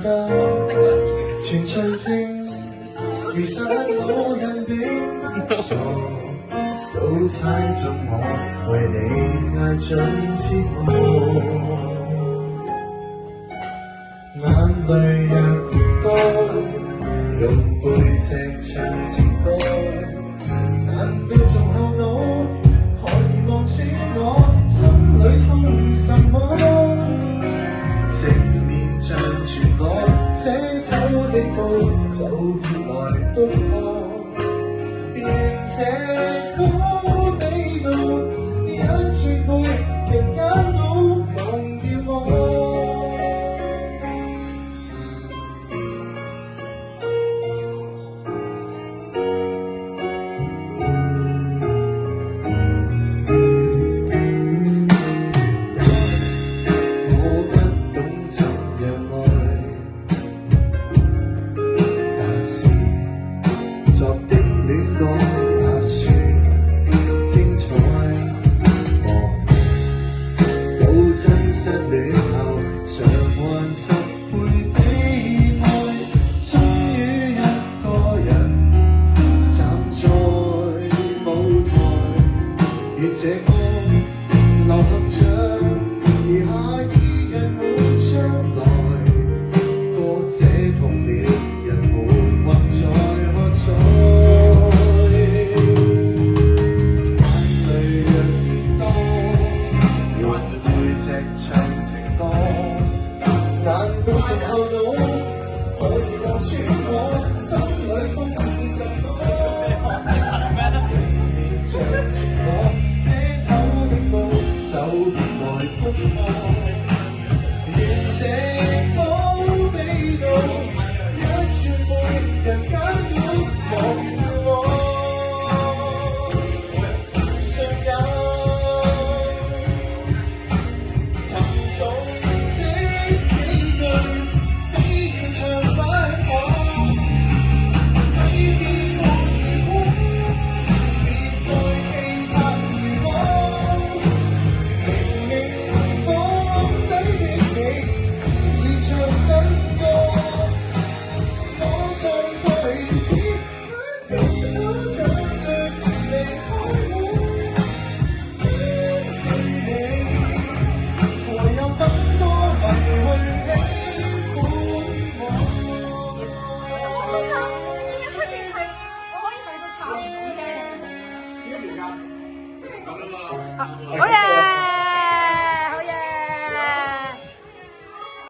得全場性，其實我人並不傻，都猜中我為你挨盡折磨，眼淚若越多，用背脊唱情歌，難道從後腦可以望穿我心裏痛什麼？正面像全裸，這醜的步就別來督破，便這高比度一寸背，人間都忘掉我。失戀後償還十倍悲哀，終於一個人站在舞台，願這歌流行着，而下意人沒將來，歌者痛了，人們或在喝彩，眼淚若然多，用背脊唱情歌，難道從後腦可以望穿我心裏風什麼？正面像全裸，這醜的步就別來督